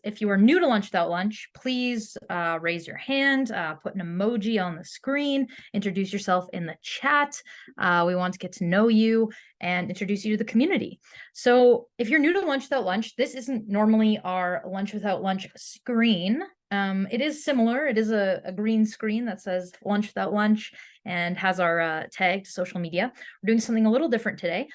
if you are new to Lunch Without Lunch, please raise your hand, put an emoji on the screen, introduce yourself in the chat. We want to get to know you and introduce you to the community. So if you're new to Lunch Without Lunch, this isn't normally our Lunch Without Lunch screen. It is similar. It is a green screen that says Lunch Without Lunch and has our tag to social media. We're doing something a little different today.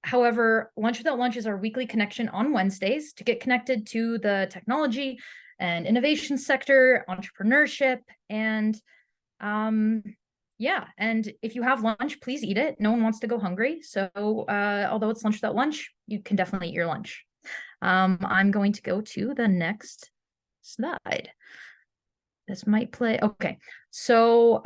However, Lunch Without Lunch is our weekly connection on Wednesdays to get connected to the technology and innovation sector, entrepreneurship, and yeah. And if you have lunch, please eat it. No one wants to go hungry. So although it's Lunch Without Lunch, you can definitely eat your lunch. I'm going to go to the next slide. This might play. Okay. So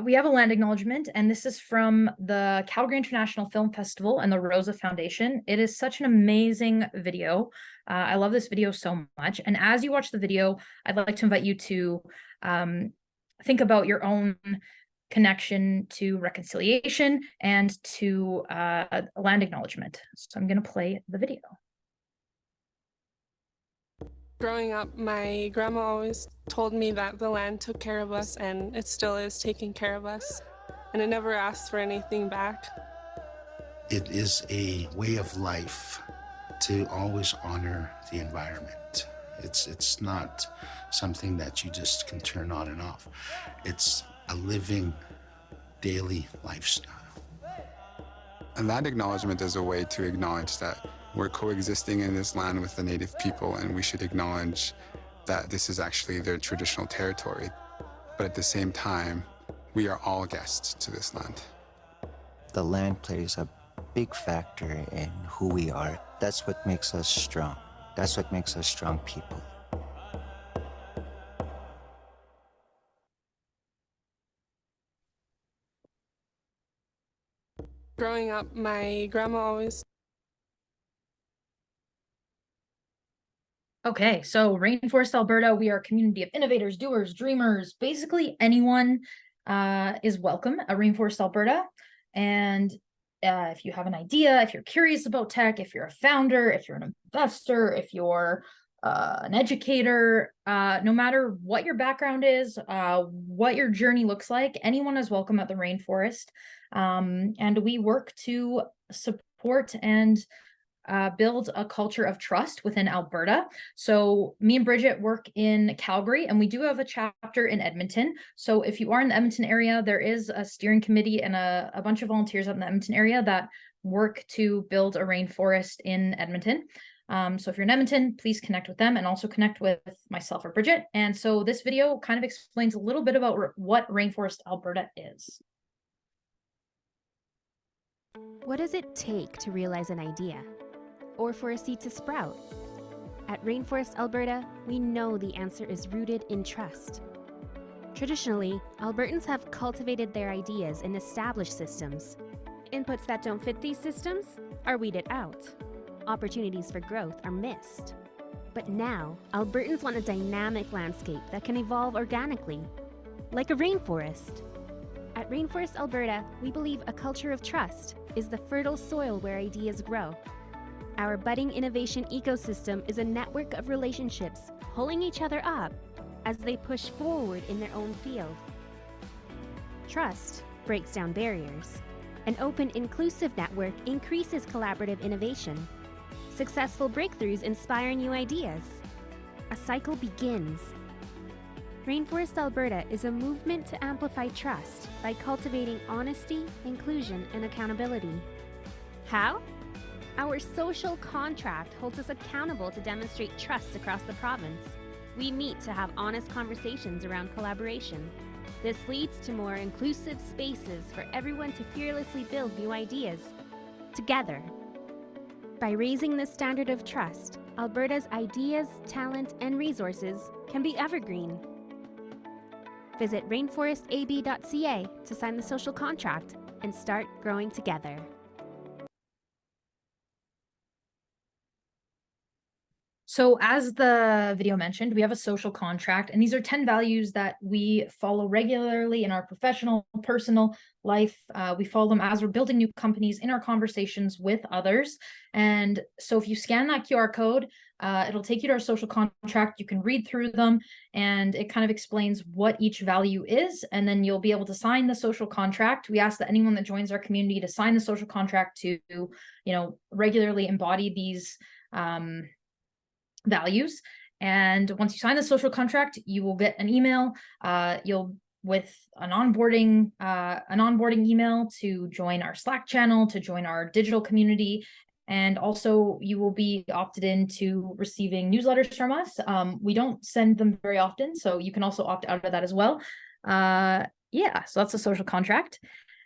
we have a land acknowledgement, and this is from the Calgary International Film Festival and the Rosa Foundation. It is such an amazing video. I love this video so much. And as you watch the video, I'd like to invite you to think about your own connection to reconciliation and to land acknowledgement. So I'm going to play the video. Growing up, my grandma always told me that the land took care of us, and it still is taking care of us, and it never asked for anything back. It is a way of life to always honor the environment. It's not something that you just can turn on and off. It's a living, daily lifestyle. A land acknowledgement is a way to acknowledge that we're coexisting in this land with the native people, and we should acknowledge that this is actually their traditional territory. But at the same time, we are all guests to this land. The land plays a big factor in who we are. That's what makes us strong. That's what makes us strong people. Growing up, my grandma always... Okay, so Rainforest, Alberta, we are a community of innovators, doers, dreamers. Basically, anyone is welcome at Rainforest, Alberta. And if you have an idea, if you're curious about tech, if you're a founder, if you're an investor, if you're an educator, no matter what your background is, what your journey looks like, anyone is welcome at the Rainforest. And we work to support and build a culture of trust within Alberta. So me and Bridget work in Calgary, and we do have a chapter in Edmonton. So if you are in the Edmonton area, there is a steering committee and a bunch of volunteers out in the Edmonton area that work to build a rainforest in Edmonton. So if you're in Edmonton, please connect with them and also connect with myself or Bridget. And so this video kind of explains a little bit about what Rainforest Alberta is. What does it take to realize an idea? Or for a seed to sprout? At Rainforest Alberta, we know the answer is rooted in trust. Traditionally, Albertans have cultivated their ideas in established systems. Inputs that don't fit these systems are weeded out. Opportunities for growth are missed. But now, Albertans want a dynamic landscape that can evolve organically, like a rainforest. At Rainforest Alberta, we believe a culture of trust is the fertile soil where ideas grow. Our budding innovation ecosystem is a network of relationships pulling each other up as they push forward in their own field. Trust breaks down barriers. An open, inclusive network increases collaborative innovation. Successful breakthroughs inspire new ideas. A cycle begins. Rainforest Alberta is a movement to amplify trust by cultivating honesty, inclusion, and accountability. How? Our social contract holds us accountable to demonstrate trust across the province. We meet to have honest conversations around collaboration. This leads to more inclusive spaces for everyone to fearlessly build new ideas, together. By raising the standard of trust, Alberta's ideas, talent, and resources can be evergreen. Visit rainforestab.ca to sign the social contract and start growing together. So as the video mentioned, we have a social contract, and these are 10 values that we follow regularly in our professional, personal life. We follow them as we're building new companies in our conversations with others. And so if you scan that QR code, it'll take you to our social contract. You can read through them, and it kind of explains what each value is, and then you'll be able to sign the social contract. We ask that anyone that joins our community to sign the social contract to, regularly embody these values. And once you sign the social contract, you will get an email. You'll with an onboarding email to join our Slack channel, to join our digital community. And also you will be opted into receiving newsletters from us. We don't send them very often, so you can also opt out of that as well. Yeah, so that's a social contract.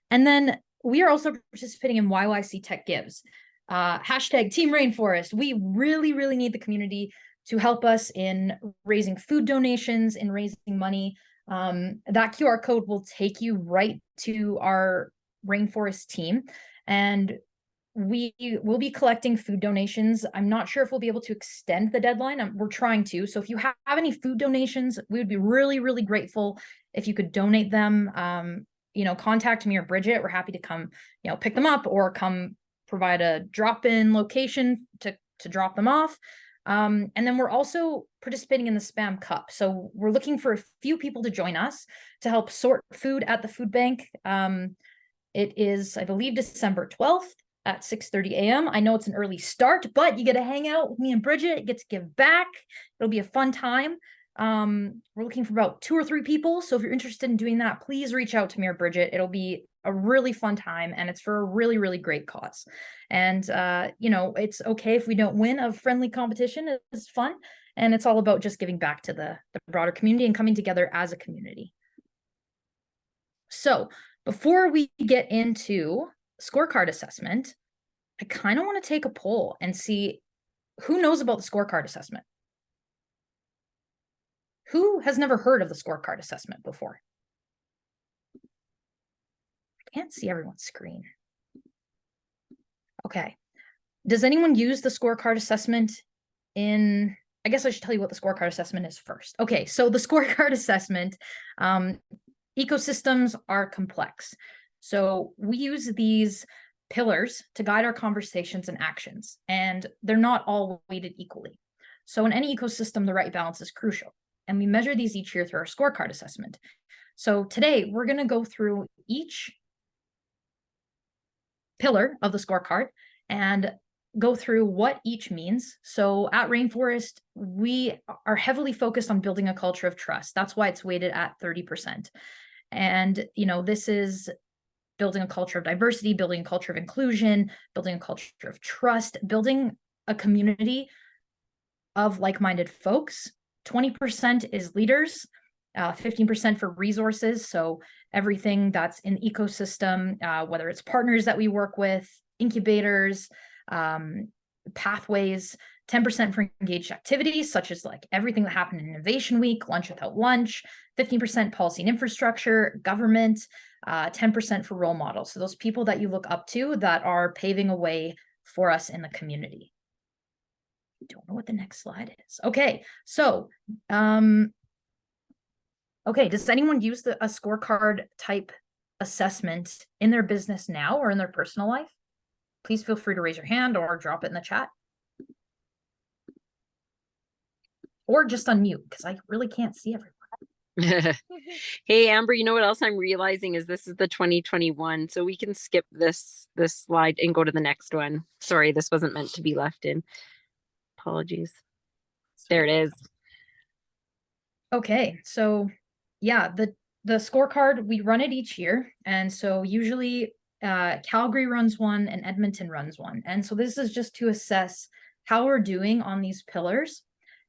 And then we are also participating in YYC Tech Gives. Hashtag Team Rainforest. We really, really need the community to help us in raising food donations, in raising money. That QR code will take you right to our Rainforest team, and we will be collecting food donations. I'm not sure if we'll be able to extend the deadline. We're trying to. So if you have any food donations, we would be really, really grateful if you could donate them. Contact me or Bridget. We're happy to come, pick them up or come provide a drop-in location to drop them off. And then we're also participating in the Spam Cup. So we're looking for a few people to join us to help sort food at the food bank. It is, I believe, December 12th at 6:30 a.m. I know it's an early start, but you get to hang out with me and Bridget, get to give back. It'll be a fun time. We're looking for about 2 or 3 people. So if you're interested in doing that, please reach out to me or Bridget. It'll be a really fun time, and it's for a really, really great cause. And, it's okay if we don't win. A friendly competition is fun. And it's all about just giving back to the broader community and coming together as a community. So before we get into scorecard assessment, I kind of want to take a poll and see who knows about the scorecard assessment. Who has never heard of the scorecard assessment before? I can't see everyone's screen. Okay. Does anyone use the scorecard assessment in, I guess I should tell you what the scorecard assessment is first. Okay, so the scorecard assessment, ecosystems are complex. So we use these pillars to guide our conversations and actions, and they're not all weighted equally. So in any ecosystem, the right balance is crucial. And we measure these each year through our scorecard assessment. So today we're going to go through each pillar of the scorecard and go through what each means. So at Rainforest, we are heavily focused on building a culture of trust. That's why it's weighted at 30%. And, this is building a culture of diversity, building a culture of inclusion, building a culture of trust, building a community of like-minded folks. 20% is leaders, 15% for resources. So everything that's in the ecosystem, whether it's partners that we work with, incubators, pathways, 10% for engaged activities, such as like everything that happened in Innovation Week, Lunch Without Lunch, 15% policy and infrastructure, government, 10% for role models. So those people that you look up to that are paving a way for us in the community. I don't know what the next slide is. Okay, so, does anyone use a scorecard type assessment in their business now or in their personal life? Please feel free to raise your hand or drop it in the chat. Or just unmute, because I really can't see everyone. Hey, Amber, you know what else I'm realizing is this is the 2021, so we can skip this slide and go to the next one. Sorry, this wasn't meant to be left in. Apologies. There it is. Okay, so yeah, the scorecard, we run it each year. And so usually Calgary runs one and Edmonton runs one. And so this is just to assess how we're doing on these pillars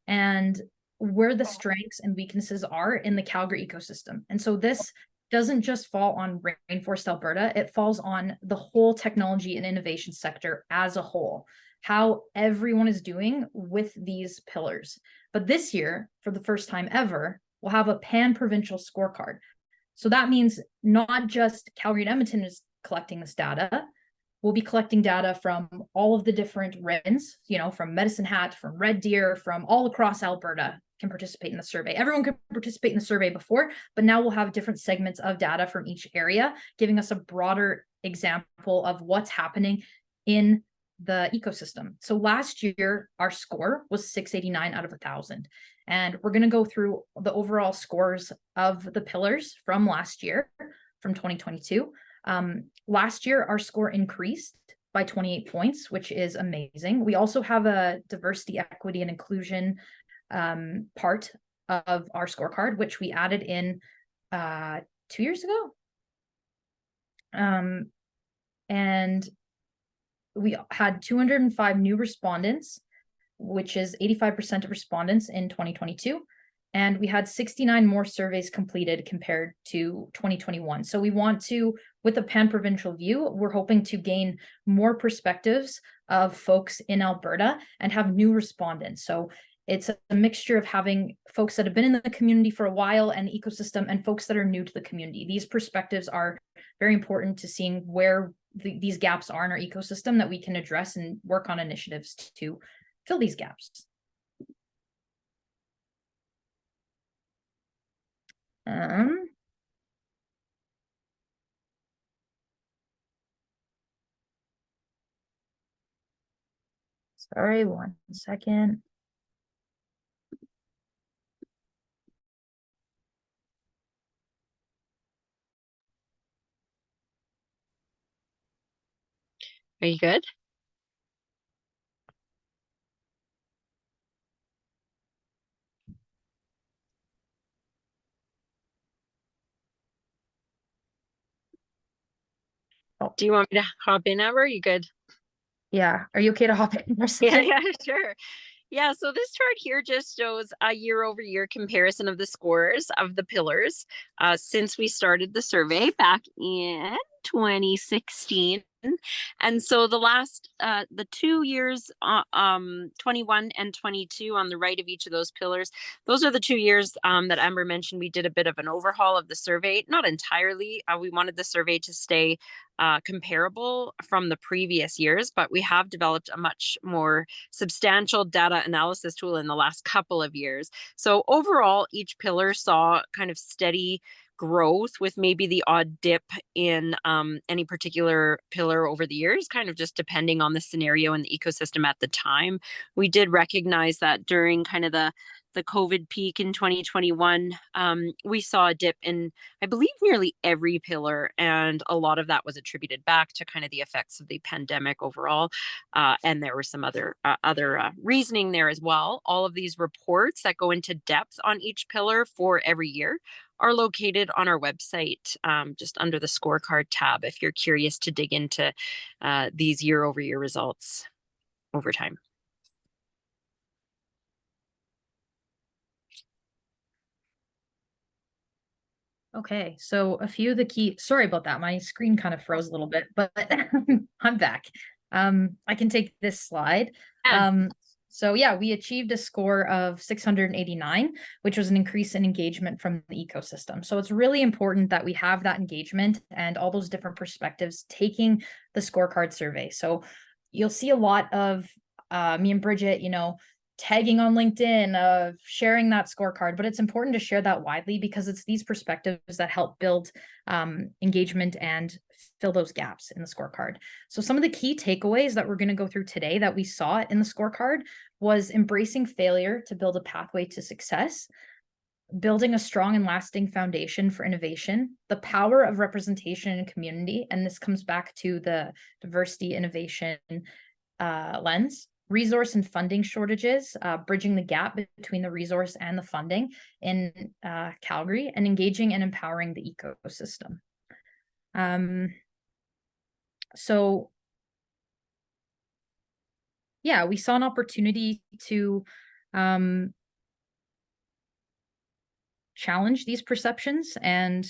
and where the strengths and weaknesses are in the Calgary ecosystem. And so this doesn't just fall on Rainforest Alberta, it falls on the whole technology and innovation sector as a whole, how everyone is doing with these pillars. But this year, for the first time ever, we'll have a pan-provincial scorecard. So that means not just Calgary and Edmonton is collecting this data, we'll be collecting data from all of the different RINs, you know, from Medicine Hat, from Red Deer, from all across Alberta can participate in the survey. Everyone could participate in the survey before, but now we'll have different segments of data from each area, giving us a broader example of what's happening in the ecosystem. So last year, our score was 689 out of 1,000. And we're going to go through the overall scores of the pillars from last year, from 2022. Last year, our score increased by 28 points, which is amazing. We also have a diversity, equity, and inclusion part of our scorecard, which we added in 2 years ago. And we had 205 new respondents, which is 85% of respondents in 2022. And we had 69 more surveys completed compared to 2021. So we want to, with a pan-provincial view, we're hoping to gain more perspectives of folks in Alberta and have new respondents. So it's a mixture of having folks that have been in the community for a while and the ecosystem and folks that are new to the community. These perspectives are very important to seeing where these gaps are in our ecosystem that we can address and work on initiatives to fill these gaps. Sorry, 1 second. Are you good? Oh. Do you want me to hop in, Amber? Are you good? Yeah. Are you okay to hop in for a Yeah, second? yeah, sure. Yeah, so this chart here just shows a year-over-year comparison of the scores of the pillars since we started the survey back in 2016. And so the last, the 2 years, 21 and 22 on the right of each of those pillars, those are the 2 years that Amber mentioned we did a bit of an overhaul of the survey. Not entirely. We wanted the survey to stay comparable from the previous years, but we have developed a much more substantial data analysis tool in the last couple of years. So overall, each pillar saw kind of steady growth with maybe the odd dip in any particular pillar over the years, kind of just depending on the scenario and the ecosystem at the time. We did recognize that during kind of the COVID peak in 2021, we saw a dip in, I believe, nearly every pillar. And a lot of that was attributed back to kind of the effects of the pandemic overall. And there were some other reasoning there as well. All of these reports that go into depth on each pillar for every year are located on our website, just under the scorecard tab, if you're curious to dig into these year-over-year results over time. Okay, so a few of the key, sorry about that, my screen kind of froze a little bit, but I'm back. I can take this slide. Yeah. So yeah, we achieved a score of 689, which was an increase in engagement from the ecosystem. So it's really important that we have that engagement and all those different perspectives taking the scorecard survey. So you'll see a lot of me and Bridget, you know, tagging on LinkedIn, of sharing that scorecard, but it's important to share that widely because it's these perspectives that help build engagement and fill those gaps in the scorecard. So some of the key takeaways that we're going to go through today that we saw in the scorecard was embracing failure to build a pathway to success, building a strong and lasting foundation for innovation, the power of representation in community, and this comes back to the diversity innovation lens, resource and funding shortages, bridging the gap between the resource and the funding in Calgary, and engaging and empowering the ecosystem. So yeah, we saw an opportunity to challenge these perceptions, and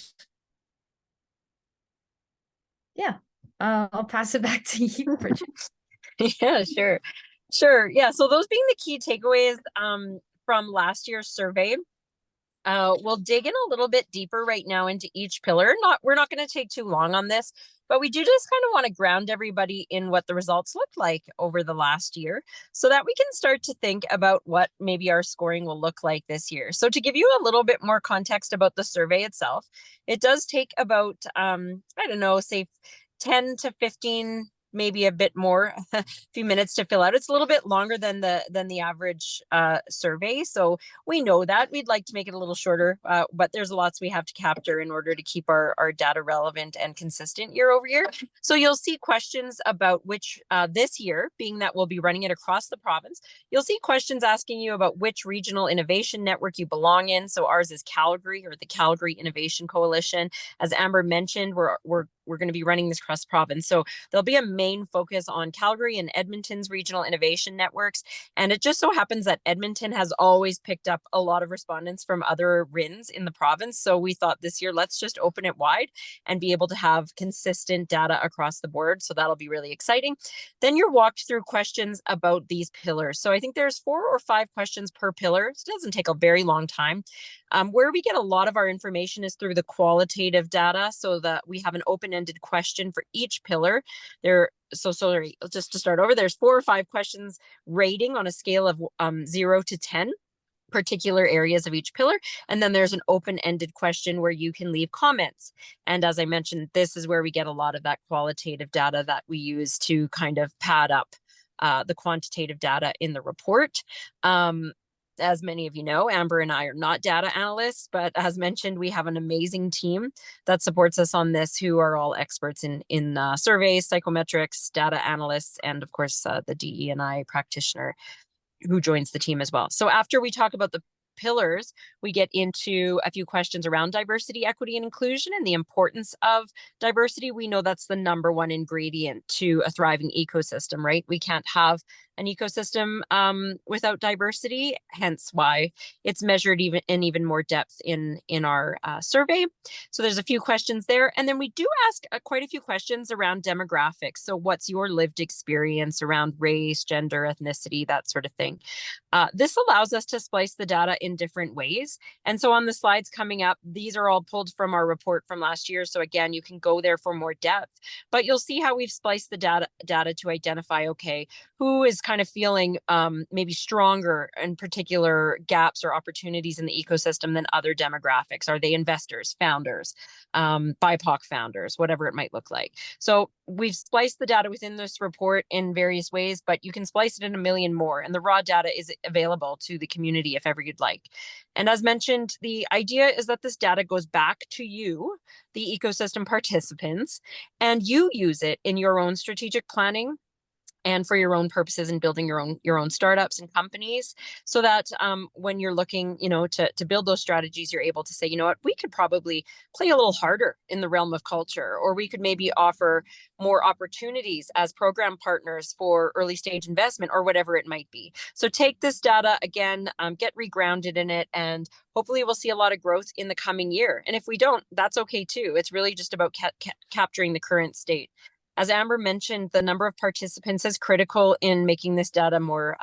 yeah, I'll pass it back to you, Bridget. Yeah, sure. Sure. Yeah. So those being the key takeaways from last year's survey, We'll dig in a little bit deeper right now into each pillar. We're not going to take too long on this, but we do just kind of want to ground everybody in what the results look like over the last year so that we can start to think about what maybe our scoring will look like this year. So to give you a little bit more context about the survey itself, it does take about, I don't know, say 10 to 15, maybe a bit more, a few minutes to fill out. It's a little bit longer than the average survey. So we know that we'd like to make it a little shorter, but there's lots we have to capture in order to keep our data relevant and consistent year over year. So you'll see questions about which this year, being that we'll be running it across the province, you'll see questions asking you about which regional innovation network you belong in. So ours is Calgary, or the Calgary Innovation Coalition. As Amber mentioned, we're going to be running this cross province. So there'll be a main focus on Calgary and Edmonton's regional innovation networks. And it just so happens that Edmonton has always picked up a lot of respondents from other RINs in the province. So we thought this year, let's just open it wide and be able to have consistent data across the board. So that'll be really exciting. Then you're walked through questions about these pillars. So I think there's 4 or 5 questions per pillar. It doesn't take a very long time. Where we get a lot of our information is through the qualitative data, so that we have an open-ended question for each pillar. Sorry, just to start over, there's 4 or 5 questions rating on a scale of 0 to 10 particular areas of each pillar. And then there's an open-ended question where you can leave comments. And as I mentioned, this is where we get a lot of that qualitative data that we use to kind of pad up the quantitative data in the report. As many of you know, Amber and I are not data analysts, but as mentioned, we have an amazing team that supports us on this, who are all experts in surveys, psychometrics, data analysts, and of course, the DE&I practitioner who joins the team as well. So after we talk about the pillars, we get into a few questions around diversity, equity, and inclusion and the importance of diversity. We know that's the #1 ingredient to a thriving ecosystem, right? We can't have an ecosystem without diversity, hence why it's measured even more depth in our survey. So there's a few questions there. And then we do ask quite a few questions around demographics. So what's your lived experience around race, gender, ethnicity, that sort of thing. This allows us to splice the data in different ways. And so on the slides coming up, these are all pulled from our report from last year. So again, you can go there for more depth, but you'll see how we've spliced the data to identify, okay, who is kind of feeling maybe stronger in particular gaps or opportunities in the ecosystem than other demographics. Are they investors, founders, BIPOC founders, whatever it might look like. So we've spliced the data within this report in various ways, but you can splice it in a million more. And the raw data is available to the community if ever you'd like. And as mentioned, the idea is that this data goes back to you, the ecosystem participants, and you use it in your own strategic planning and for your own purposes in building your own startups and companies, so that when you're looking, to build those strategies, you're able to say, you know what, we could probably play a little harder in the realm of culture, or we could maybe offer more opportunities as program partners for early stage investment, or whatever it might be. So take this data again, get regrounded in it, and hopefully we'll see a lot of growth in the coming year. And if we don't, that's okay too. It's really just about capturing the current state. As Amber mentioned, the number of participants is critical in making this data more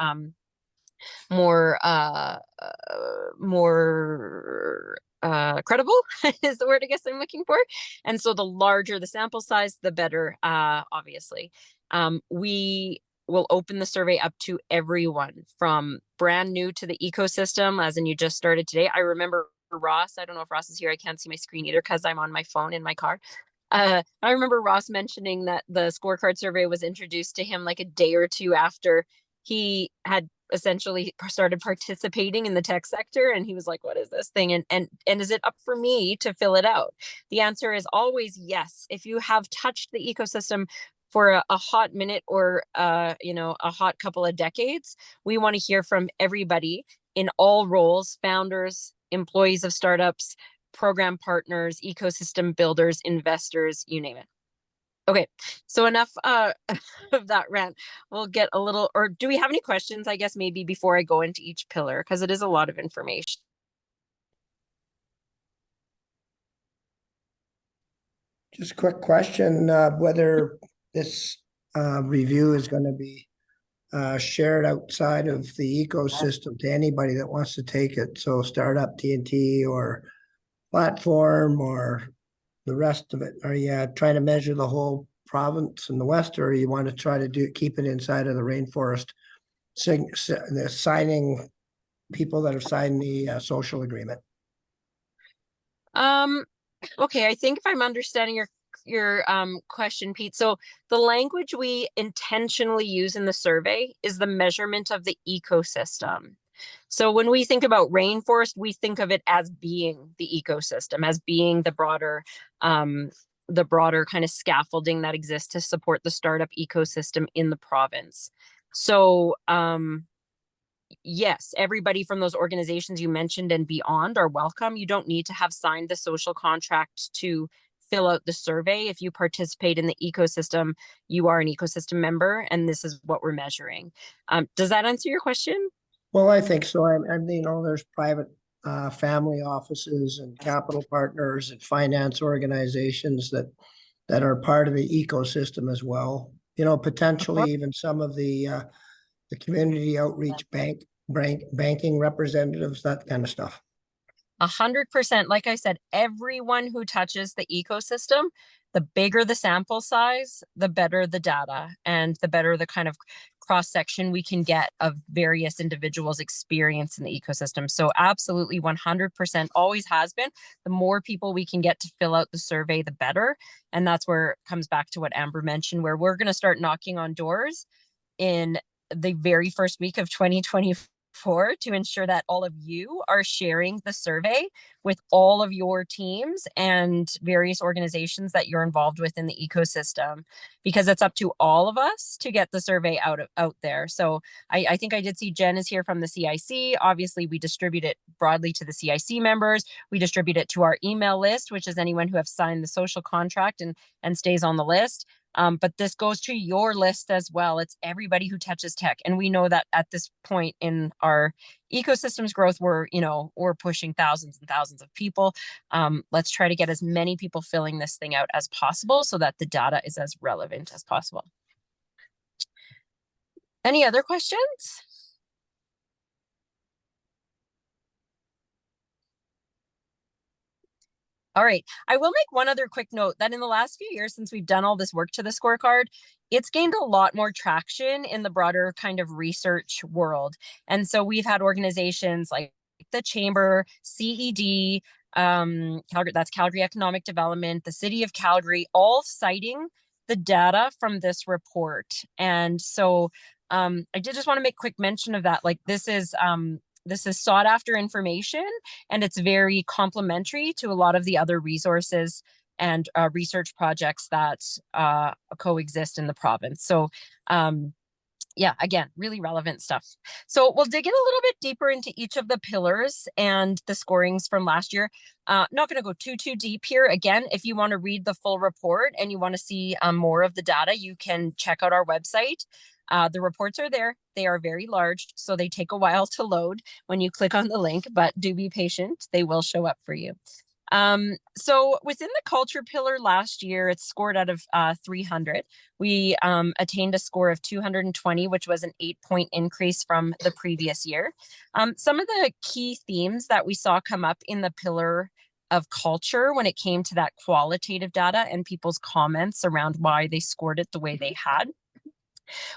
credible is the word I guess I'm looking for. And so the larger the sample size, the better, obviously. We will open the survey up to everyone from brand new to the ecosystem, as in you just started today. I remember Ross, I don't know if Ross is here. I can't see my screen either because I'm on my phone in my car. I remember Ross mentioning that the Scorecard survey was introduced to him like a day or two after he had essentially started participating in the tech sector, and he was like, what is this thing, and is it up for me to fill it out? The answer is always yes. If you have touched the ecosystem for a hot minute, or a hot couple of decades, we want to hear from everybody in all roles: founders, employees of startups, program partners, ecosystem builders, investors, you name it. Okay, so enough of that rant. We'll get a little, or do we have any questions, I guess, maybe before I go into each pillar, because it is a lot of information. Just a quick question, whether this review is going to be shared outside of the ecosystem to anybody that wants to take it. So Startup TNT or Platform or the rest of it. Are you trying to measure the whole province in the West, or you want to try to keep it inside of the rainforest, the signing people that have signed the social agreement? Okay, I think if I'm understanding your question, Pete. So the language we intentionally use in the survey is the measurement of the ecosystem. So when we think about rainforest, we think of it as being the ecosystem, as being the broader kind of scaffolding that exists to support the startup ecosystem in the province. So yes, everybody from those organizations you mentioned and beyond are welcome. You don't need to have signed the social contract to fill out the survey. If you participate in the ecosystem, you are an ecosystem member, and this is what we're measuring. Does that answer your question? Well, I think so. There's private family offices and capital partners and finance organizations that are part of the ecosystem as well. Potentially even some of the community outreach banking representatives, that kind of stuff. 100%. Like I said, everyone who touches the ecosystem, the bigger the sample size, the better the data and the better the kind of cross section we can get of various individuals' experience in the ecosystem. So absolutely 100% always has been. The more people we can get to fill out the survey, the better. And that's where it comes back to what Amber mentioned, where we're going to start knocking on doors in the very first week of 2024 to ensure that all of you are sharing the survey with all of your teams and various organizations that you're involved with in the ecosystem, because it's up to all of us to get the survey out there. So I think I did see Jen is here from the CIC. Obviously, we distribute it broadly to the CIC members. We distribute it to our email list, which is anyone who have signed the social contract and stays on the list. But this goes to your list as well. It's everybody who touches tech. And we know that at this point in our ecosystem's growth, we're pushing thousands and thousands of people. Let's try to get as many people filling this thing out as possible so that the data is as relevant as possible. Any other questions? All right. I will make one other quick note that in the last few years, since we've done all this work to the scorecard, it's gained a lot more traction in the broader kind of research world. And so we've had organizations like the Chamber, CED, Calgary, that's Calgary Economic Development, the City of Calgary, all citing the data from this report. And so I did just want to make quick mention of that. Like this is sought after information, and it's very complementary to a lot of the other resources and research projects that coexist in the province. So yeah, again, really relevant stuff. So we'll dig in a little bit deeper into each of the pillars and the scorings from last year. Not going to go too deep here. Again, if you want to read the full report and you want to see more of the data, you can check out our website. The reports are there. They are very large, so they take a while to load when you click on the link, but do be patient. They will show up for you. So within the culture pillar last year, it's scored out of 300. We attained a score of 220, which was an 8-point increase from the previous year. Some of the key themes that we saw come up in the pillar of culture when it came to that qualitative data and people's comments around why they scored it the way they had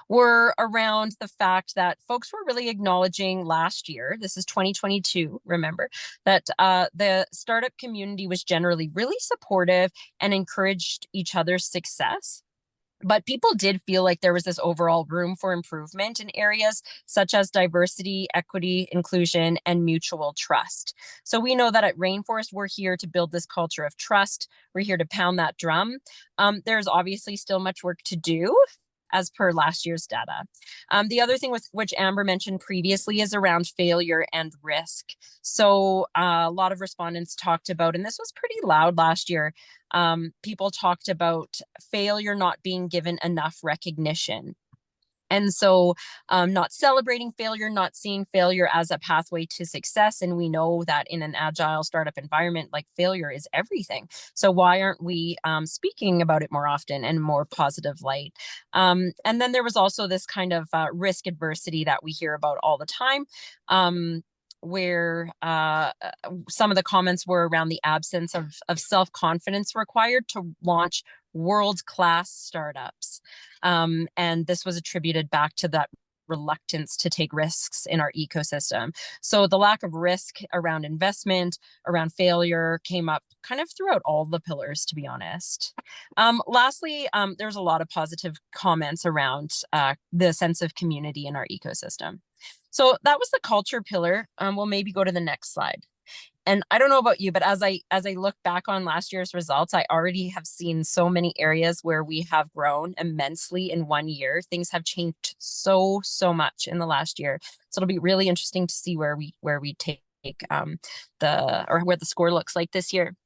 were around the fact that folks were really acknowledging last year, this is 2022, remember, that the startup community was generally really supportive and encouraged each other's success. But people did feel like there was this overall room for improvement in areas such as diversity, equity, inclusion, and mutual trust. So we know that at Rainforest, we're here to build this culture of trust. We're here to pound that drum. There's obviously still much work to do, as per last year's data. The other thing which Amber mentioned previously is around failure and risk. So a lot of respondents talked about, and this was pretty loud last year, people talked about failure not being given enough recognition. And so not celebrating failure, not seeing failure as a pathway to success. And we know that in an agile startup environment, like failure is everything. So why aren't we speaking about it more often and more positive light? And then there was also this kind of risk adversity that we hear about all the time. Where some of the comments were around the absence of self-confidence required to launch world-class startups. And this was attributed back to that reluctance to take risks in our ecosystem. So the lack of risk around investment, around failure came up kind of throughout all the pillars, to be honest. Lastly, there's a lot of positive comments around the sense of community in our ecosystem. So that was the culture pillar. We'll maybe go to the next slide. And I don't know about you, but as I look back on last year's results, I already have seen so many areas where we have grown immensely in 1 year. Things have changed so much in the last year. So it'll be really interesting to see where we take where the score looks like this year.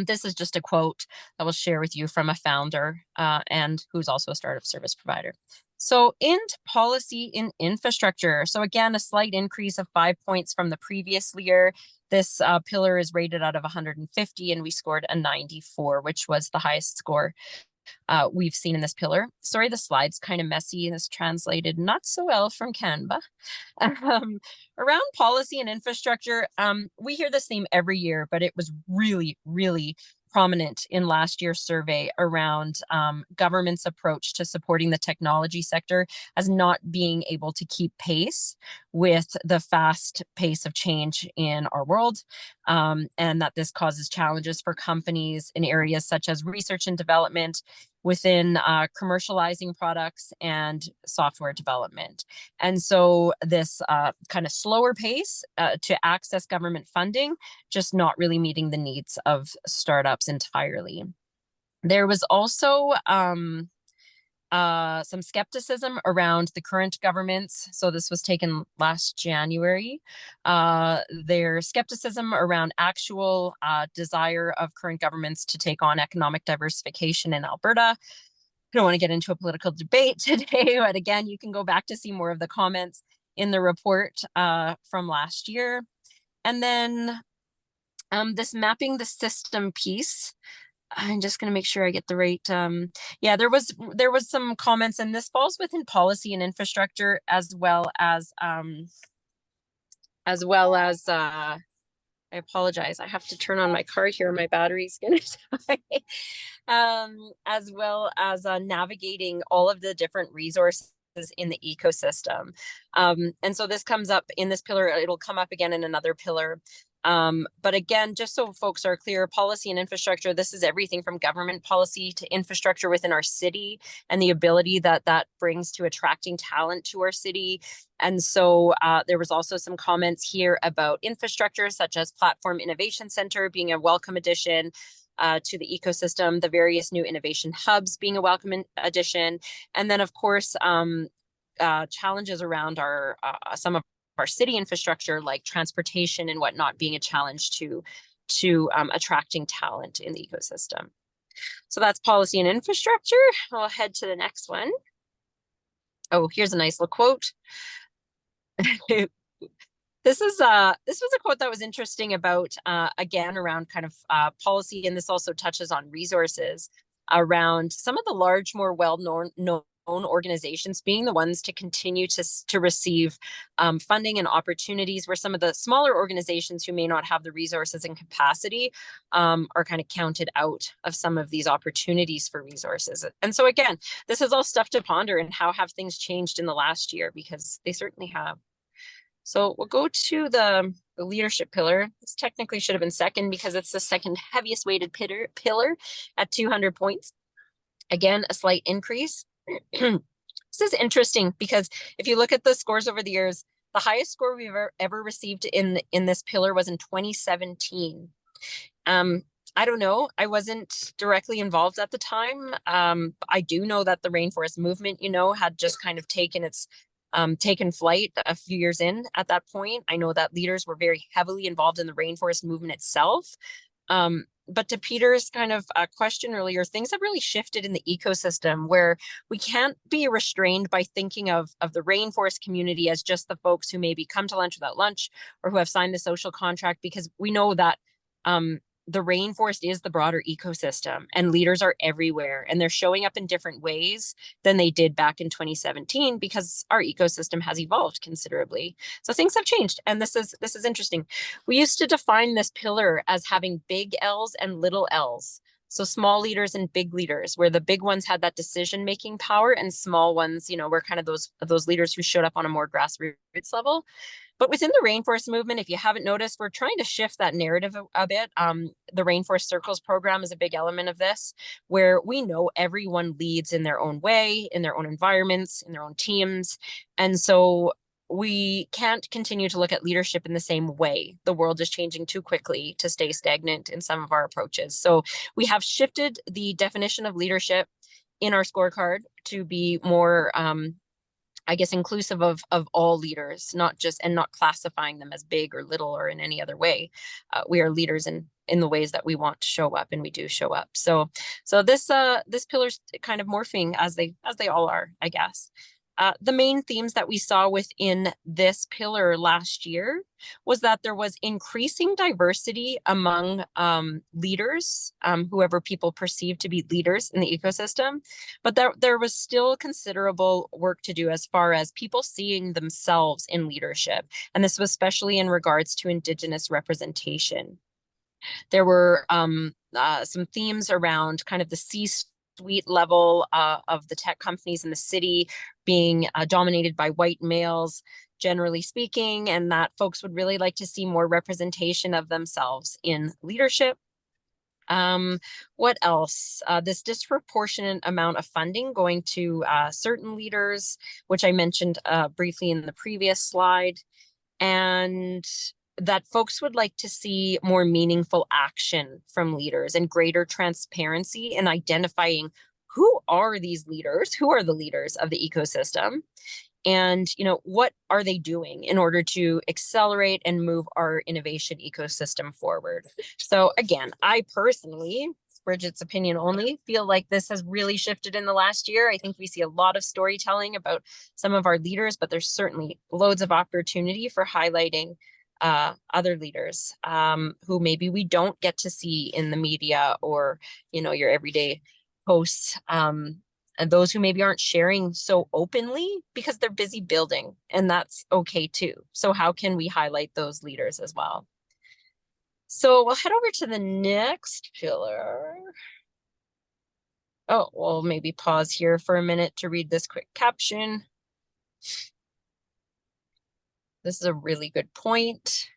This is just a quote I will share with you from a founder and who's also a startup service provider. So into policy in infrastructure. So again, a slight increase of 5 points from the previous year. This pillar is rated out of 150 and we scored a 94, which was the highest score we've seen in this pillar. Sorry, the slide's kind of messy. This translated not so well from Canva. Around policy and infrastructure, we hear this theme every year, but it was really prominent in last year's survey around government's approach to supporting the technology sector as not being able to keep pace with the fast pace of change in our world, and that this causes challenges for companies in areas such as research and development, within commercializing products and software development. And so this kind of slower pace to access government funding, just not really meeting the needs of startups entirely. There was also some skepticism around the current governments. So this was taken last January. Their skepticism around actual desire of current governments to take on economic diversification in Alberta. I don't want to get into a political debate today, but again, you can go back to see more of the comments in the report from last year. And then this mapping the system piece. I'm just going to make sure I get the right. Yeah, there was some comments, and this falls within policy and infrastructure as well as I apologize. I have to turn on my car here. My battery's going to die. As well as navigating all of the different resources in the ecosystem. And so this comes up in this pillar. It'll come up again in another pillar. But again, just so folks are clear, policy and infrastructure, this is everything from government policy to infrastructure within our city and the ability that brings to attracting talent to our city. And so there was also some comments here about infrastructure, such as Platform Innovation Center being a welcome addition to the ecosystem, the various new innovation hubs being a welcome addition. And then, of course, challenges around our some of our city infrastructure, like transportation and whatnot, being a challenge to attracting talent in the ecosystem. So that's policy and infrastructure. I'll head to the next one. Oh, here's a nice little quote. This was a quote that was interesting about, again, around kind of policy, and this also touches on resources around some of the large, more well-known organizations being the ones to continue to receive funding and opportunities, where some of the smaller organizations who may not have the resources and capacity are kind of counted out of some of these opportunities for resources. And so again, this is all stuff to ponder, and how have things changed in the last year, because they certainly have. So we'll go to the leadership pillar. This technically should have been second because it's the second heaviest weighted pillar at 200 points. Again, a slight increase. This is interesting because if you look at the scores over the years, the highest score we've ever received in this pillar was in 2017. I don't know. I wasn't directly involved at the time. I do know that the Rainforest movement, had just kind of taken flight a few years in at that point. I know that leaders were very heavily involved in the Rainforest movement itself. but to Peter's kind of question earlier, things have really shifted in the ecosystem where we can't be restrained by thinking of the rainforest community as just the folks who maybe come to lunch without lunch or who have signed the social contract, because we know that the rainforest is the broader ecosystem and leaders are everywhere and they're showing up in different ways than they did back in 2017 because our ecosystem has evolved considerably. So things have changed, and this is interesting. We used to define this pillar as having big L's and little L's. So small leaders and big leaders, where the big ones had that decision-making power and small ones, you know, were kind of those leaders who showed up on a more grassroots level. But within the rainforest movement, if you haven't noticed, we're trying to shift that narrative a bit. The Rainforest Circles program is a big element of this, where we know everyone leads in their own way, in their own environments, in their own teams. And so we can't continue to look at leadership in the same way. The world is changing too quickly to stay stagnant in some of our approaches. So we have shifted the definition of leadership in our scorecard to be more I guess, inclusive of all leaders, not classifying them as big or little or in any other way. We are leaders in the ways that we want to show up, and we do show up. So this pillar's kind of morphing as they all are, I guess. The main themes that we saw within this pillar last year was that there was increasing diversity among leaders, whoever people perceive to be leaders in the ecosystem, but there was still considerable work to do as far as people seeing themselves in leadership. And this was especially in regards to Indigenous representation. There were some themes around kind of the C-suite level of the tech companies in the city being dominated by white males, generally speaking, and that folks would really like to see more representation of themselves in leadership. What else? This disproportionate amount of funding going to certain leaders, which I mentioned briefly in the previous slide, and that folks would like to see more meaningful action from leaders and greater transparency in identifying who are these leaders, who are the leaders of the ecosystem, and what are they doing in order to accelerate and move our innovation ecosystem forward. So again, I personally, Bridget's opinion only, feel like this has really shifted in the last year. I think we see a lot of storytelling about some of our leaders, but there's certainly loads of opportunity for highlighting other leaders who maybe we don't get to see in the media or your everyday posts, and those who maybe aren't sharing so openly because they're busy building, and that's okay too. So how can we highlight those leaders as well? So we'll head over to the next pillar. Oh, we'll maybe pause here for a minute to read this quick caption. This is a really good point.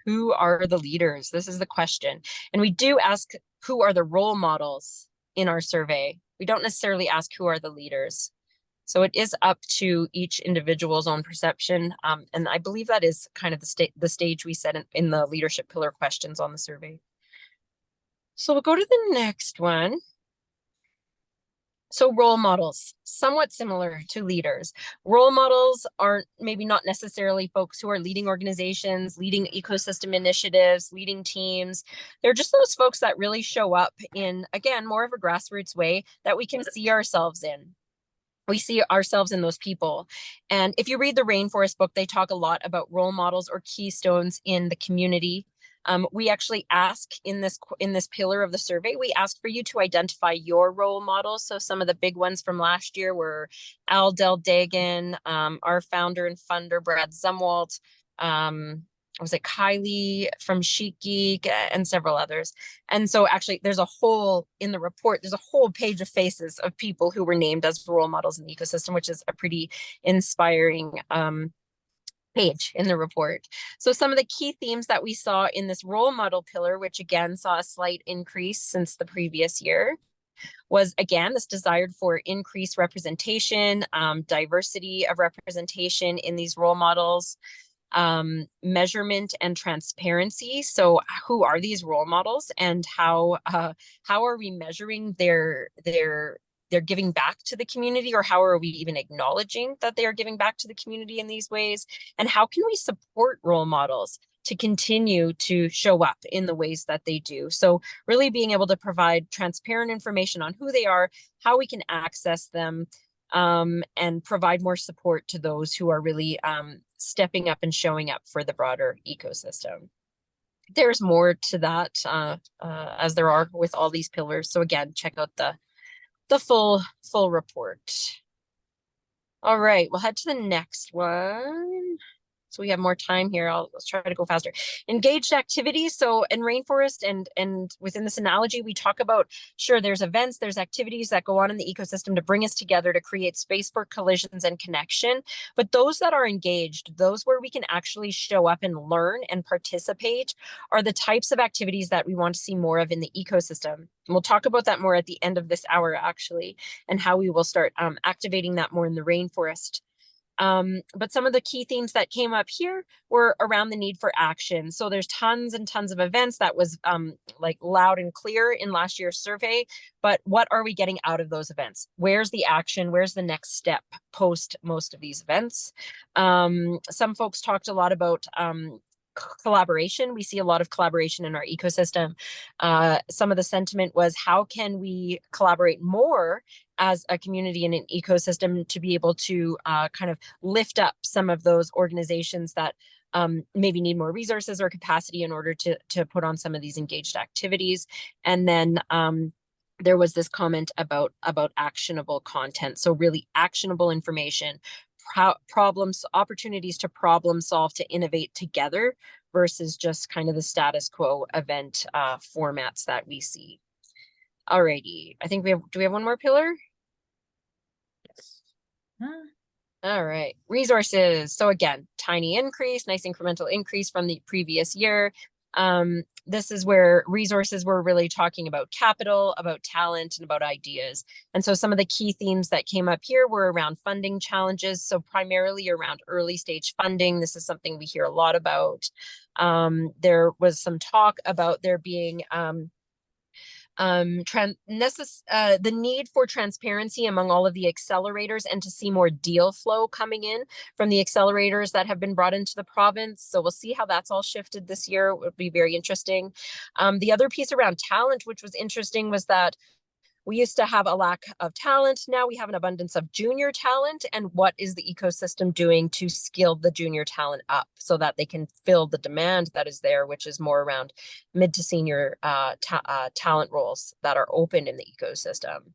Who are the leaders? This is the question. And we do ask who are the role models in our survey. We don't necessarily ask who are the leaders. So it is up to each individual's own perception. And I believe that is kind of the stage we set in the leadership pillar questions on the survey. So we'll go to the next one. So role models, somewhat similar to leaders. Role models are maybe not necessarily folks who are leading organizations, leading ecosystem initiatives, leading teams. They're just those folks that really show up in, again, more of a grassroots way that we can see ourselves in. We see ourselves in those people. And if you read the Rainforest book, they talk a lot about role models or keystones in the community. We actually ask in this pillar of the survey, we ask for you to identify your role models. So some of the big ones from last year were Al Del Dagan, our founder and funder, Brad Zumwalt, was it Kylie from Chic Geek, and several others. And so actually there's a whole, in the report, there's a whole page of faces of people who were named as role models in the ecosystem, which is a pretty inspiring page in the report. So some of the key themes that we saw in this role model pillar, which again saw a slight increase since the previous year, was again this desire for increased representation, diversity of representation in these role models, measurement and transparency. So who are these role models, and how are we measuring their giving back to the community, or how are we even acknowledging that they are giving back to the community in these ways? And how can we support role models to continue to show up in the ways that they do. So really being able to provide transparent information on who they are, how we can access them, and provide more support to those who are really stepping up and showing up for the broader ecosystem. There's more to that as there are with all these pillars. So again, check out the full report. All right, we'll head to the next one. So we have more time here. Let's try to go faster. Engaged activities. So in Rainforest and within this analogy, we talk about, sure, there's events, there's activities that go on in the ecosystem to bring us together, to create space for collisions and connection. But those that are engaged, those where we can actually show up and learn and participate, are the types of activities that we want to see more of in the ecosystem. And we'll talk about that more at the end of this hour, actually, and how we will start activating that more in the rainforest. But some of the key themes that came up here were around the need for action. So there's tons and tons of events that was like loud and clear in last year's survey, but what are we getting out of those events? Where's the action? Where's the next step post most of these events? Some folks talked a lot about collaboration. We see a lot of collaboration in our ecosystem. Some of the sentiment was, how can we collaborate more as a community and an ecosystem to be able to kind of lift up some of those organizations that maybe need more resources or capacity in order to put on some of these engaged activities. And then there was this comment about actionable content. So really actionable information, problems, opportunities to problem solve, to innovate together versus just kind of the status quo event formats that we see. Alrighty, I think do we have one more pillar? Yes. All right, resources. So again, tiny increase, nice incremental increase from the previous year. This is where resources were really talking about capital, about talent, and about ideas. And so some of the key themes that came up here were around funding challenges. So primarily around early stage funding. This is something we hear a lot about. There was some talk about there being the need for transparency among all of the accelerators and to see more deal flow coming in from the accelerators that have been brought into the province. So we'll see how that's all shifted this year. It would be very interesting. The other piece around talent, which was interesting, was that we used to have a lack of talent. Now we have an abundance of junior talent. And what is the ecosystem doing to skill the junior talent up so that they can fill the demand that is there, which is more around mid to senior talent roles that are open in the ecosystem.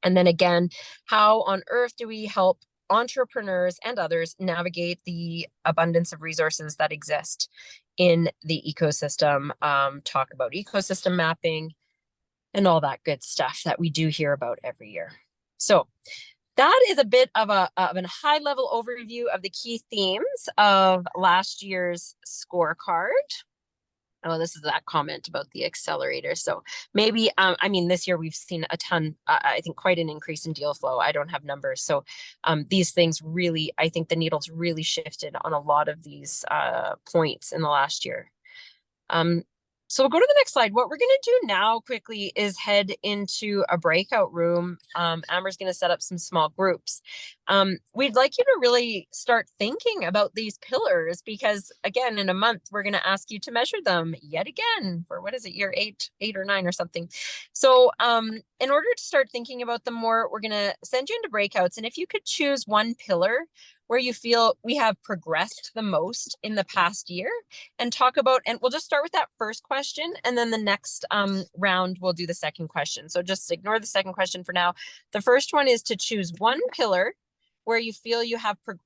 And then again, how on earth do we help entrepreneurs and others navigate the abundance of resources that exist in the ecosystem? Talk about ecosystem mapping and all that good stuff that we do hear about every year. So that is a bit of a high level overview of the key themes of last year's scorecard. Oh, this is that comment about the accelerator. So maybe, I mean, this year we've seen a ton, I think quite an increase in deal flow. I don't have numbers. So these things really, I think the needle's really shifted on a lot of these points in the last year. So we'll go to the next slide. What we're going to do now quickly is head into a breakout room. Amber's going to set up some small groups. We'd like you to really start thinking about these pillars because, again, in a month, we're going to ask you to measure them yet again for, what is it, year 8 or 9 or something. So in order to start thinking about them more, we're going to send you into breakouts. And if you could choose one pillar where you feel we have progressed the most in the past year and talk about, and we'll just start with that first question. And then the next round, we'll do the second question. So just ignore the second question for now. The first one is to choose one pillar where you feel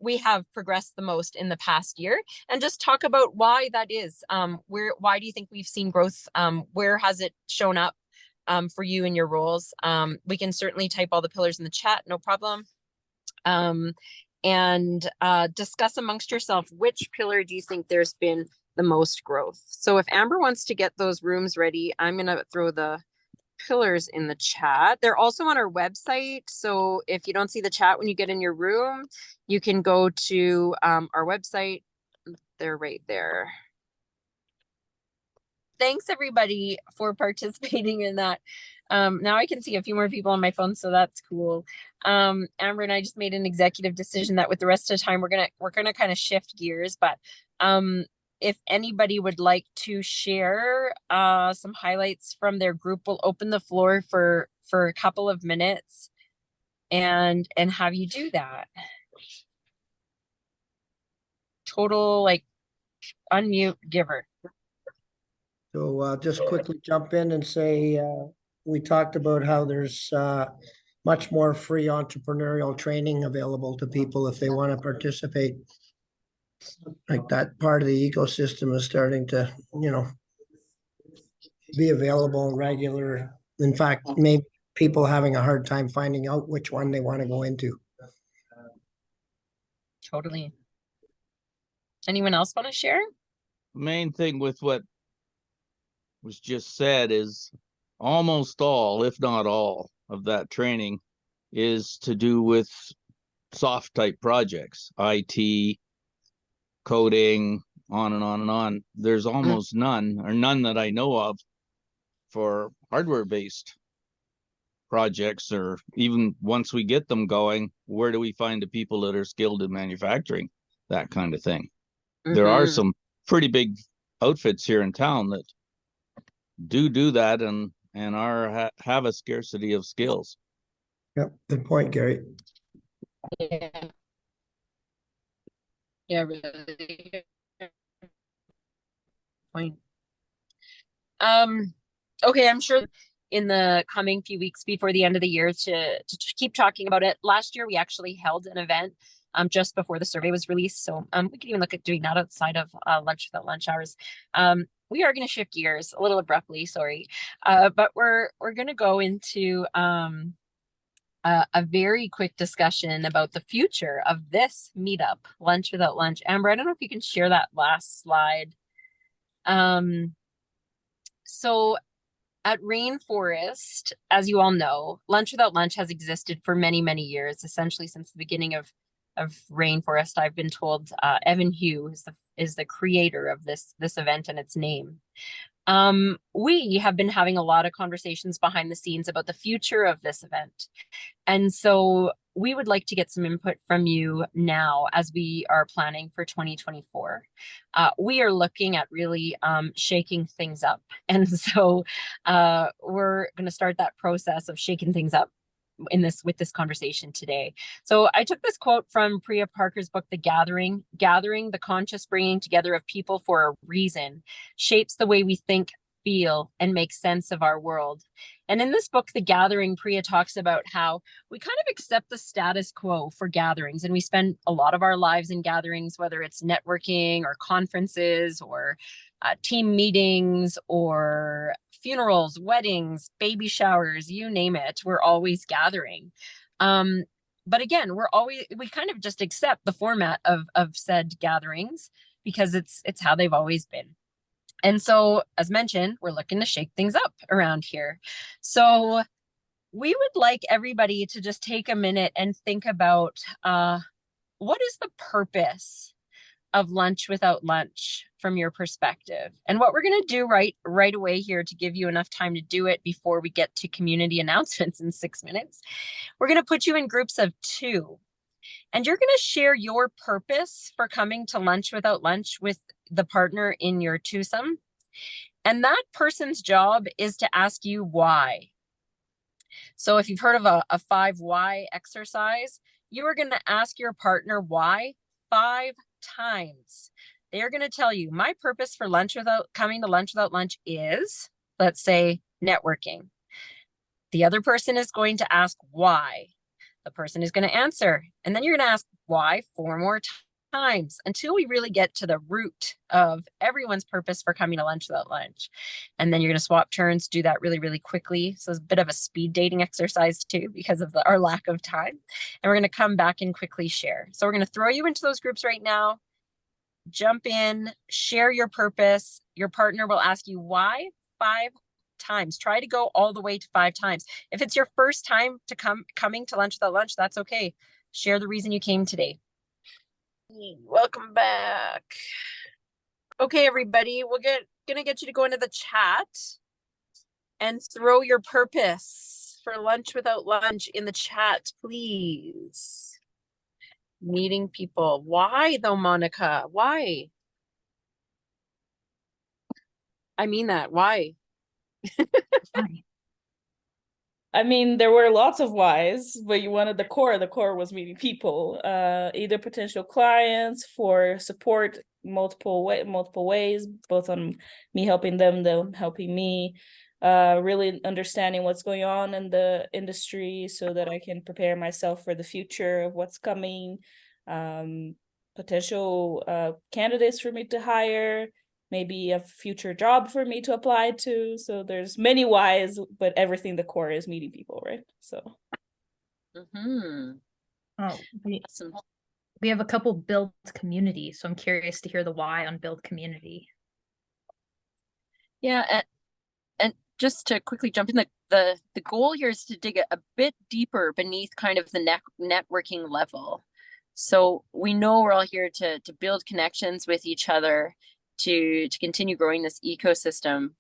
we have progressed the most in the past year, and just talk about why that is. Why do you think we've seen growth? Where has it shown up for you in your roles? We can certainly type all the pillars in the chat, no problem. And discuss amongst yourself, which pillar do you think there's been the most growth? So if Amber wants to get those rooms ready, I'm going to throw the pillars in the chat. They're also on our website. So if you don't see the chat when you get in your room, you can go to our website. They're right there. Thanks everybody for participating in that. Now I can see a few more people on my phone, so that's cool. Amber and I just made an executive decision that with the rest of the time we're gonna kind of shift gears, but if anybody would like to share some highlights from their group, we'll open the floor for a couple of minutes and have you do that. Total like unmute giver. So just quickly jump in and say, we talked about how there's much more free entrepreneurial training available to people if they want to participate. Like that part of the ecosystem is starting to, be available in regular. In fact, maybe people having a hard time finding out which one they want to go into. Totally. Anyone else want to share? Main thing with what was just said is almost all, if not all, of that training is to do with soft type projects, IT, coding, on and on and on. There's almost none, or none that I know of, for hardware based projects, or even once we get them going, where do we find the people that are skilled in manufacturing that kind of thing? There are some pretty big outfits here in town that do that and have a scarcity of skills. Yep, good point, Gary. Yeah, really. Point. Okay, I'm sure in the coming few weeks before the end of the year to keep talking about it. Last year we actually held an event just before the survey was released, so we could even look at doing that outside of lunch without lunch hours. We are going to shift gears a little abruptly, sorry, but we're going to go into a very quick discussion about the future of this meetup, Lunch Without Lunch. Amber, I don't know if you can share that last slide. So at Rainforest, as you all know, Lunch Without Lunch has existed for many, many years, essentially since the beginning of Rainforest. I've been told Evan Hugh is the creator of this event and its name. We have been having a lot of conversations behind the scenes about the future of this event. And so we would like to get some input from you now as we are planning for 2024. We are looking at really shaking things up. And so we're going to start that process of shaking things up with this conversation today. So I took this quote from Priya Parker's book, The Gathering. Gathering, the conscious bringing together of people for a reason, shapes the way we think, feel, and make sense of our world. And in this book, The Gathering, Priya talks about how we kind of accept the status quo for gatherings, and we spend a lot of our lives in gatherings, whether it's networking or conferences or team meetings or funerals, weddings, baby showers, you name it, we're always gathering. But again, we kind of just accept the format of said gatherings because it's how they've always been. And so, as mentioned, we're looking to shake things up around here. So we would like everybody to just take a minute and think about what is the purpose of Lunch Without Lunch from your perspective. And what we're going to do right away here, to give you enough time to do it before we get to community announcements in 6 minutes, we're going to put you in groups of 2. And you're going to share your purpose for coming to Lunch Without Lunch with the partner in your twosome. And that person's job is to ask you why. So if you've heard of a 5 why exercise, you are going to ask your partner why 5 times. They are going to tell you, my purpose for coming to Lunch Without Lunch is, let's say, networking. The other person is going to ask why. The person is going to answer, and then you're going to ask why 4 more times until we really get to the root of everyone's purpose for coming to Lunch Without Lunch. And then you're going to swap turns, do that really, really quickly. So it's a bit of a speed dating exercise too, because of our lack of time. And we're going to come back and quickly share. So we're going to throw you into those groups right now. Jump in, share your purpose. Your partner will ask you why 5 times. Try to go all the way to 5 times. If it's your first time to coming to Lunch Without Lunch, that's okay. Share the reason you came today. Welcome back. Okay, everybody, we're gonna get you to go into the chat and throw your purpose for Lunch Without Lunch in the chat, please. Meeting people. Why though, Monica? Why? I mean that. Why? Why? I mean, there were lots of whys, but you wanted the core. The core was meeting people, either potential clients for support multiple ways, both on me helping them helping me, really understanding what's going on in the industry so that I can prepare myself for the future of what's coming, potential candidates for me to hire, maybe a future job for me to apply to. So there's many whys, but everything, the core is meeting people, right? So Oh, Awesome. we have a couple build community, so I'm curious to hear the why on build community. Yeah, and just to quickly jump in, the goal here is to dig a bit deeper beneath kind of the networking level. So we know we're all here to build connections with each other, to continue growing this ecosystem.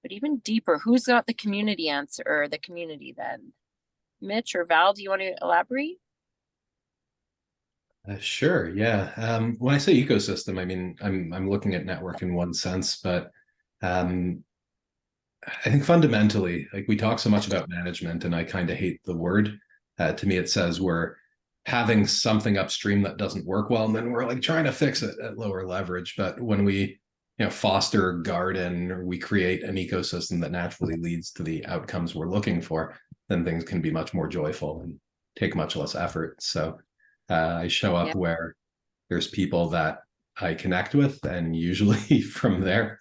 But even deeper, who's got the community answer, or the community then? Mitch or Val, do you want to elaborate? Sure. Yeah. When I say ecosystem, I mean I'm looking at network in one sense, but I think fundamentally, like, we talk so much about management, and I kind of hate the word. To me, it says we're having something upstream that doesn't work well, and then we're like trying to fix it at lower leverage. But when we, foster, garden, or we create an ecosystem that naturally leads to the outcomes we're looking for, then things can be much more joyful and take much less effort. So I show up where there's people that I connect with, and usually from there,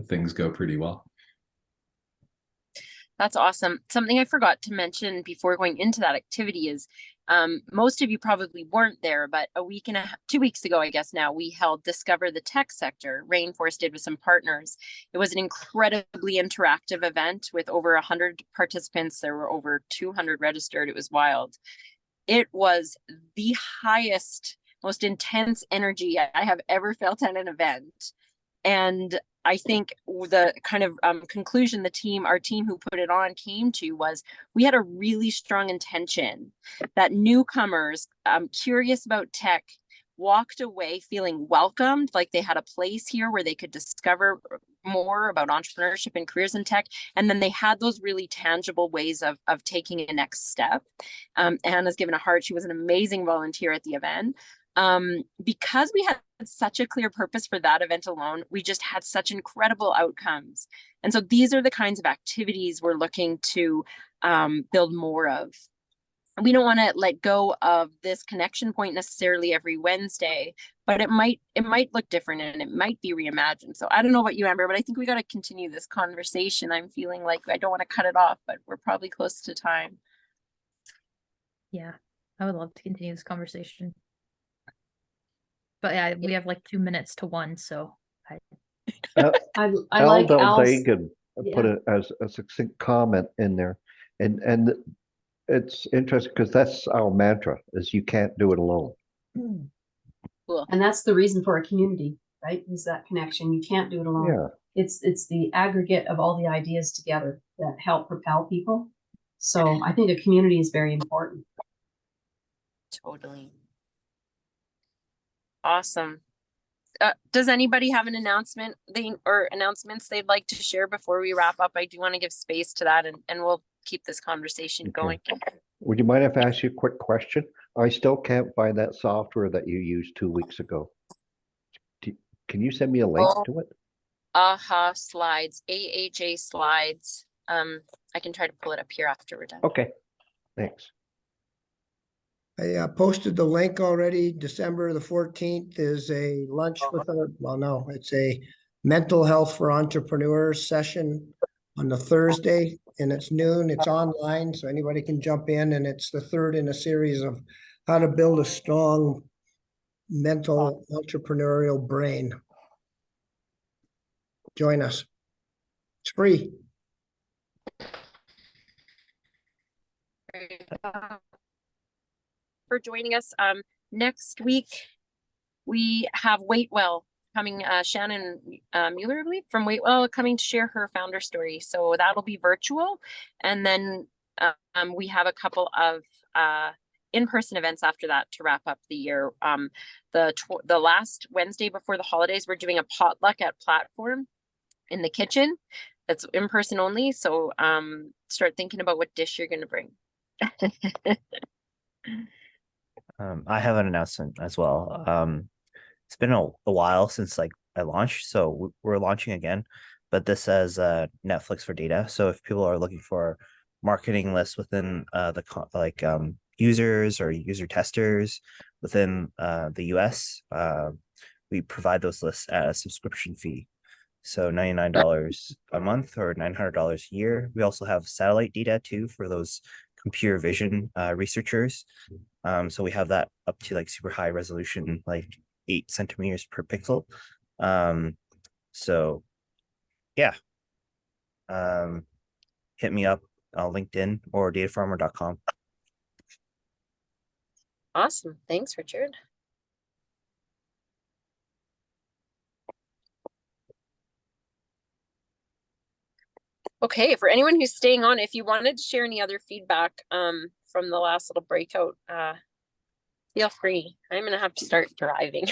things go pretty well. That's awesome. Something I forgot to mention before going into that activity is, most of you probably weren't there, but 2 weeks ago, I guess now, we held Discover the Tech Sector. Rainforest did with some partners. It was an incredibly interactive event with over 100 participants. There were over 200 registered. It was wild. It was the highest, most intense energy I have ever felt at an event. And I think the kind of conclusion our team who put it on came to was, we had a really strong intention that newcomers curious about tech walked away feeling welcomed, like they had a place here where they could discover more about entrepreneurship and careers in tech. And then they had those really tangible ways of taking a next step. Anna's given a heart. She was an amazing volunteer at the event. Because we had such a clear purpose for that event alone, we just had such incredible outcomes. And so these are the kinds of activities we're looking to build more of. We don't want to let go of this connection point necessarily every Wednesday, but it might look different, and it might be reimagined. So I don't know about you, Amber, but I think we got to continue this conversation. I'm feeling like I don't want to cut it off, but we're probably close to time. Yeah, I would love to continue this conversation. But yeah, we have like 2 minutes to 1, so I like Al's. Dagan put it as a succinct comment in there, and it's interesting because that's our mantra: is you can't do it alone. Cool. And that's the reason for a community, right? Is that connection? You can't do it alone. Yeah. It's the aggregate of all the ideas together that help propel people. So I think a community is very important. Totally. Awesome. Does anybody have an announcement or announcements they'd like to share before we wrap up? I do want to give space to that, and we'll keep this conversation going. Would you mind if I ask you a quick question? I still can't find that software that you used 2 weeks ago. Can you send me a link to it? AHA Slides, AHA Slides. I can try to pull it up here after we're done. Okay, thanks. I posted the link already. December the 14th is a lunch with it's a mental health for entrepreneurs session on the Thursday, and it's noon. It's online, so anybody can jump in, and it's the third in a series of how to build a strong mental entrepreneurial brain. Join us. It's free. For joining us. Next week, we have Waitwell coming, Shannon Mueller, I believe, from Waitwell, coming to share her founder story. So that'll be virtual. And then we have a couple of in-person events after that to wrap up the year. The last Wednesday before the holidays, we're doing a potluck at Platform. in the kitchen. That's in person only. So start thinking about what dish you're gonna bring. I have an announcement as well. It's been a while since like I launched, so we're launching again, but this says Netflix for data. So if people are looking for marketing lists within users or user testers within the US, we provide those lists at a subscription fee. So $99 a month or $900 a year. We also have satellite data too for those computer vision researchers. So we have that up to like super high resolution, like 8 centimeters per pixel. So yeah. Hit me up on LinkedIn or datafarmer.com. Awesome. Thanks, Richard. Okay, for anyone who's staying on, if you wanted to share any other feedback from the last little breakout, feel free. I'm gonna have to start driving.